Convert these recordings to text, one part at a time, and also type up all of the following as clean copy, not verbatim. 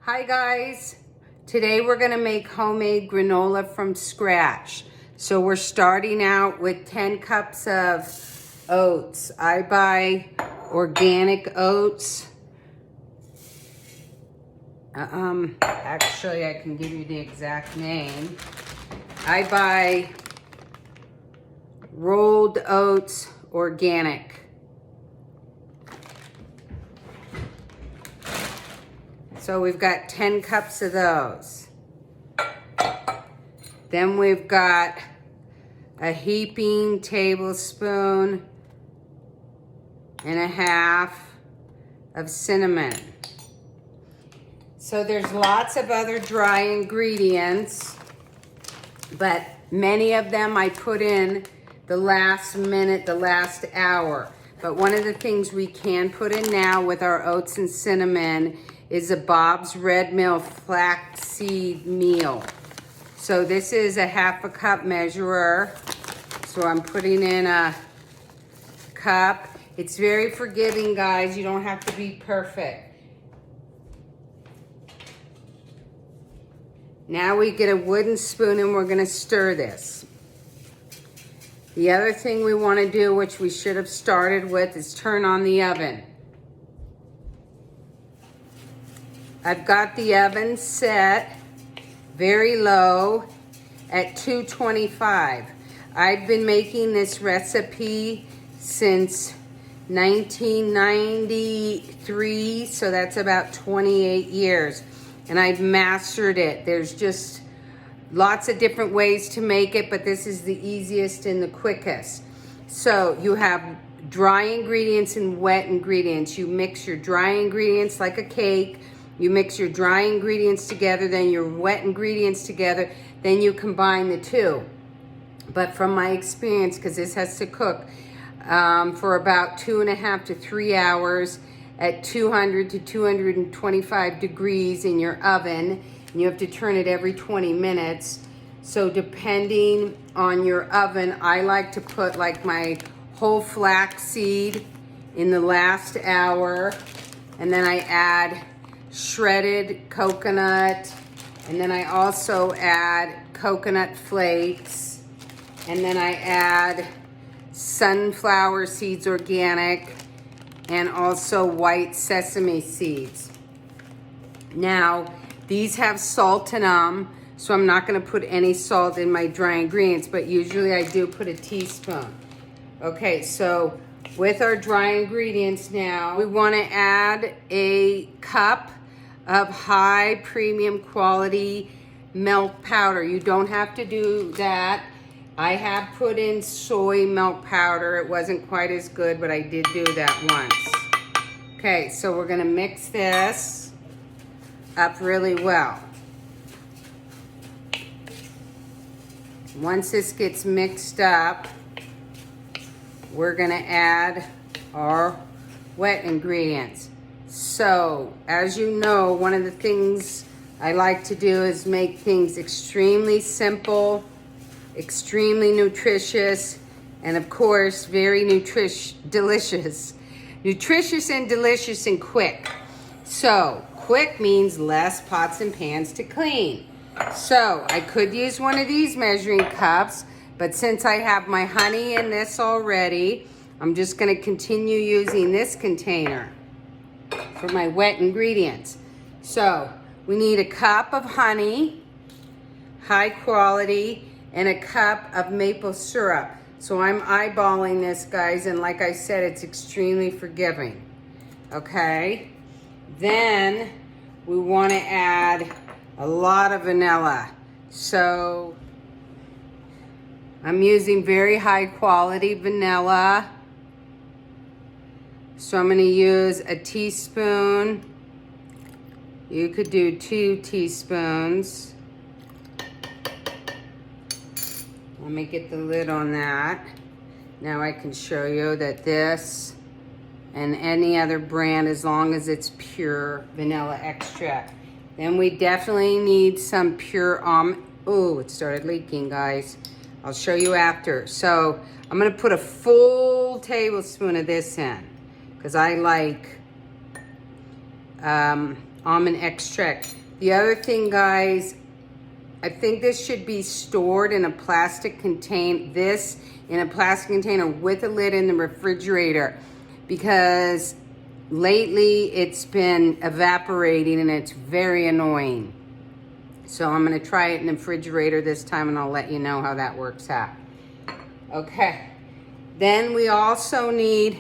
Hi guys, today we're gonna make homemade granola from scratch. So we're starting out with 10 cups of oats. I buy organic oats. Actually I can give you the exact name. I buy rolled oats organic. So we've got 10 cups of those. Then we've got a heaping tablespoon and a half of cinnamon. So there's lots of other dry ingredients, but many of them I put in the last minute, the last hour. But one of the things we can put in now with our oats and cinnamon is a Bob's Red Mill flaxseed meal. So this is a half a cup measurer. So I'm putting in a cup. It's very forgiving, guys. You don't have to be perfect. Now we get a wooden spoon and we're gonna stir this. The other thing we wanna do, which we should have started with, is turn on the oven. I've got the oven set very low at 225. I've been making this recipe since 1993, so that's about 28 years. And I've mastered it. There's just lots of different ways to make it, but this is the easiest and the quickest. So you have dry ingredients and wet ingredients. You mix your dry ingredients like a cake. You mix your dry ingredients together, then your wet ingredients together, then you combine the two. But from my experience, because this has to cook for about 2.5 to 3 hours at 200 to 225 degrees in your oven, and you have to turn it every 20 minutes. So depending on your oven, I like to put like my whole flaxseed in the last hour, and then I add shredded coconut, and then I also add coconut flakes, and then I add sunflower seeds organic, and also white sesame seeds. Now these have salt in them, so I'm not going to put any salt in my dry ingredients, but usually I do put a teaspoon. Okay, so with our dry ingredients now, we want to add a cup of high premium quality milk powder. You don't have to do that. I have put in soy milk powder. It wasn't quite as good, but I did do that once. Okay, so we're gonna mix this up really well. Once this gets mixed up, we're gonna add our wet ingredients. So, as you know, one of the things I like to do is make things extremely simple, extremely nutritious, and of course, very delicious. Nutritious and delicious and quick. So, quick means less pots and pans to clean. So, I could use one of these measuring cups, but since I have my honey in this already, I'm just gonna continue using this container for my wet ingredients. So we need a cup of honey, high quality, and a cup of maple syrup. So I'm eyeballing this, guys, and like I said, it's extremely forgiving. Okay, then we want to add a lot of vanilla. So I'm using very high quality vanilla. So I'm going to use a teaspoon. You could do 2 teaspoons. Let me get the lid on that. Now I can show you that this and any other brand, as long as it's pure vanilla extract. Then we definitely need some pure almond. Oh, it started leaking, guys. I'll show you after. So I'm going to put a full tablespoon of this in, because I like almond extract. The other thing, guys, I think this should be stored in a plastic container, with a lid in the refrigerator, because lately it's been evaporating and it's very annoying. So I'm gonna try it in the refrigerator this time and I'll let you know how that works out. Okay, then we also need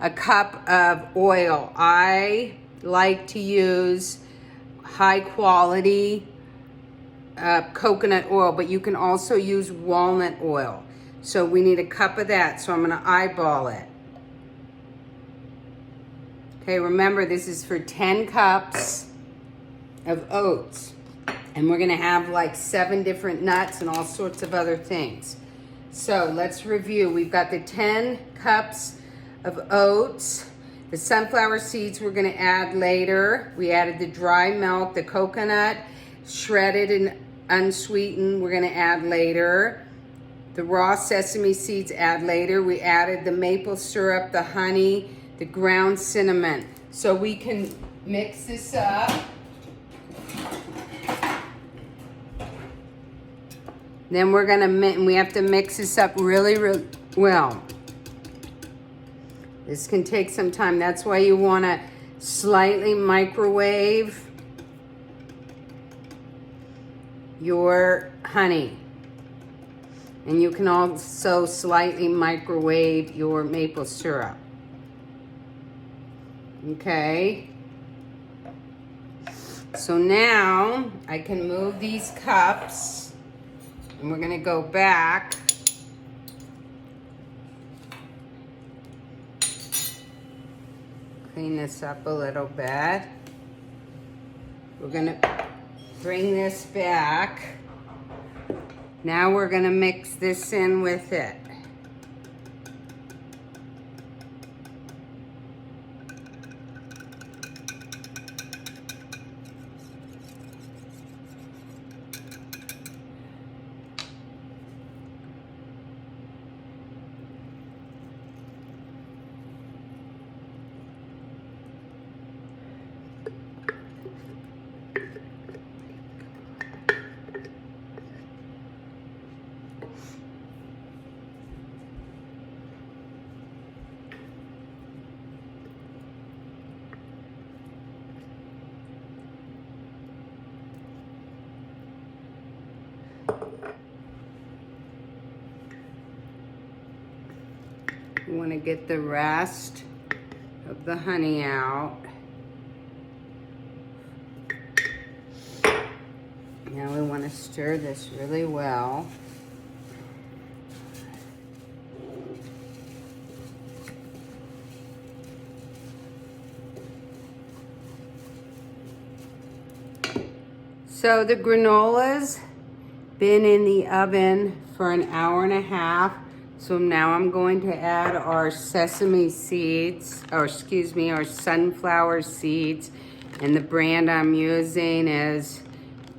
a cup of oil. I like to use high quality coconut oil, but you can also use walnut oil. So we need a cup of that, so I'm gonna eyeball it. Okay, remember this is for 10 cups of oats. And we're gonna have like 7 different nuts and all sorts of other things. So let's review. We've got the 10 cups of oats. The sunflower seeds we're gonna add later. We added the dry milk, the coconut, shredded and unsweetened, we're gonna add later. The raw sesame seeds add later. We added the maple syrup, the honey, the ground cinnamon. So we can mix this up. Then we're gonna, we have to mix this up really, really well. This can take some time. That's why you wanna slightly microwave your honey. And you can also slightly microwave your maple syrup. Okay. So now I can move these cups. And we're gonna go back. Clean this up a little bit. We're gonna bring this back. Now we're gonna mix this in with it. You want to get the rest of the honey out. Now we want to stir this really well. So the granola's been in the oven for an hour and a half. So now I'm going to add our sesame seeds, or excuse me, our sunflower seeds. And the brand I'm using is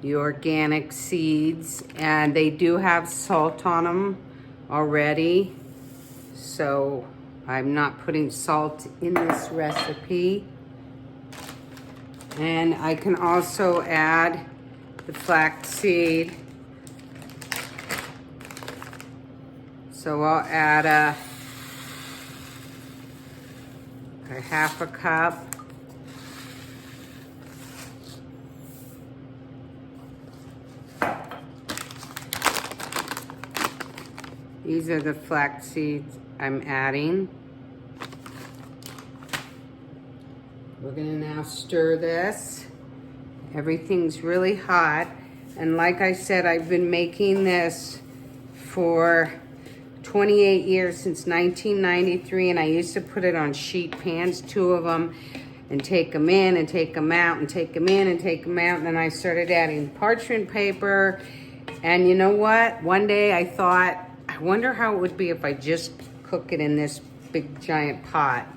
the organic seeds. And they do have salt on them already. So I'm not putting salt in this recipe. And I can also add the flaxseed. So I'll add a half a cup. These are the flax seeds I'm adding. We're gonna now stir this. Everything's really hot. And like I said, I've been making this for 28 years, since 1993, and I used to put it on sheet pans, 2 of them, and take them in and take them out and take them in and take them out. And then I started adding parchment paper. And you know what? One day I thought, I wonder how it would be if I just cook it in this big giant pot.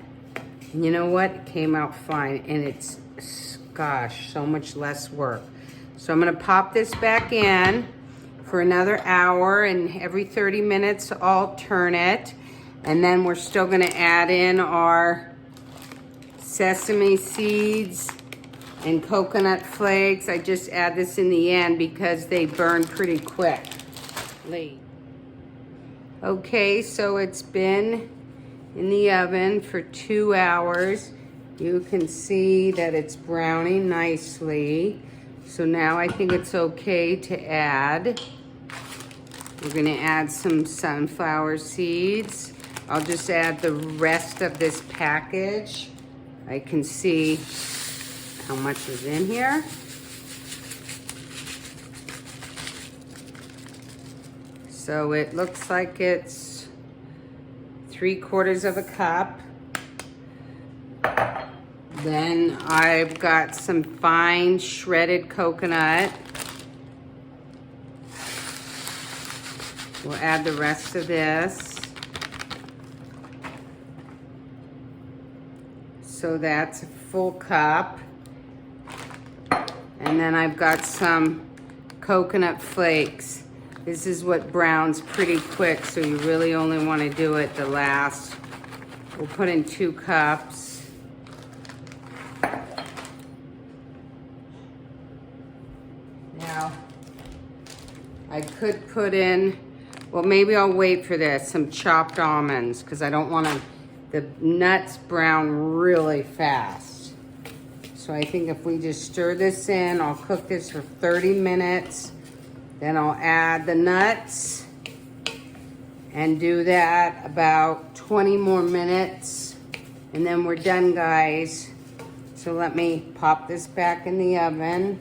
And you know what? It came out fine, and it's, gosh, so much less work. So I'm gonna pop this back in for another hour, and every 30 minutes I'll turn it. And then we're still gonna add in our sesame seeds, And coconut flakes, I just add this in the end because they burn pretty quickly. Okay, so it's been in the oven for 2 hours. You can see that it's browning nicely. So now I think it's okay to add. We're gonna add some sunflower seeds. I'll just add the rest of this package. I can see how much is in here. So it looks like it's 3/4 cup. Then I've got some fine shredded coconut. We'll add the rest of this. So that's a full cup. And then I've got some coconut flakes. This is what browns pretty quick, so you really only want to do it the last. We'll put in 2 cups. Now, I could put in, well, maybe I'll wait for this, some chopped almonds, because I don't want the nuts brown really fast. So I think if we just stir this in, I'll cook this for 30 minutes. Then I'll add the nuts and do that about 20 more minutes. And then we're done, guys. So let me pop this back in the oven.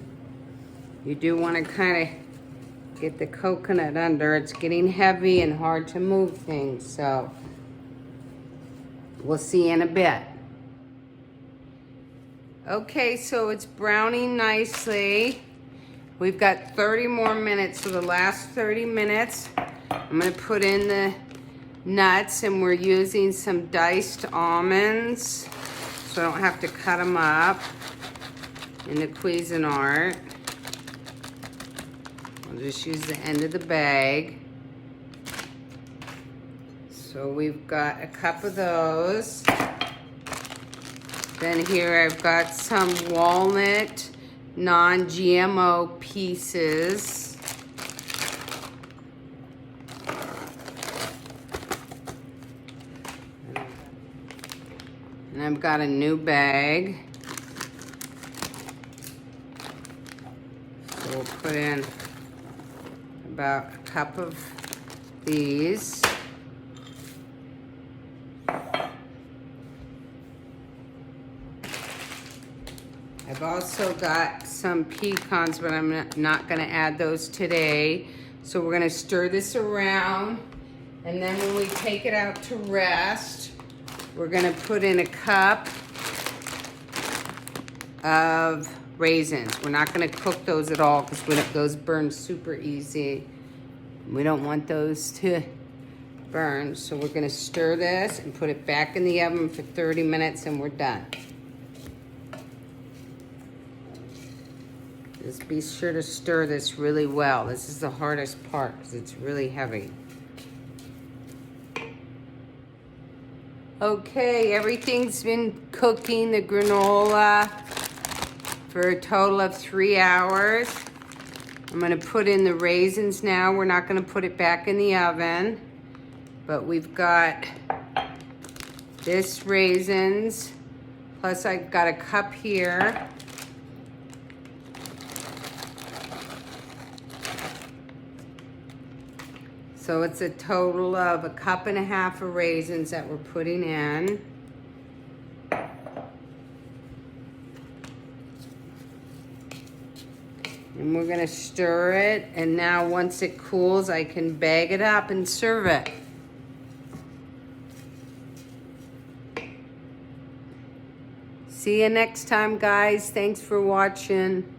You do want to kind of get the coconut under. It's getting heavy and hard to move things, so we'll see in a bit. Okay, so it's browning nicely. We've got 30 more minutes, so the last 30 minutes, I'm gonna put in the nuts, and we're using some diced almonds, so I don't have to cut them up in the Cuisinart. I'll just use the end of the bag. So we've got a cup of those. Then here I've got some walnut non-GMO pieces. And I've got a new bag. So we'll put in about a cup of these. I've also got some pecans, but I'm not gonna add those today. So we're gonna stir this around, and then when we take it out to rest, we're gonna put in a cup of raisins. We're not gonna cook those at all because those burn super easy. We don't want those to burn. So we're gonna stir this and put it back in the oven for 30 minutes, and we're done. Just be sure to stir this really well. This is the hardest part because it's really heavy. Okay, everything's been cooking the granola for a total of 3 hours. I'm gonna put in the raisins now. We're not gonna put it back in the oven, but we've got this raisins, plus I've got a cup here. So it's a total of 1.5 cups of raisins that we're putting in. And we're gonna stir it, and now once it cools, I can bag it up and serve it. See you next time, guys. Thanks for watching.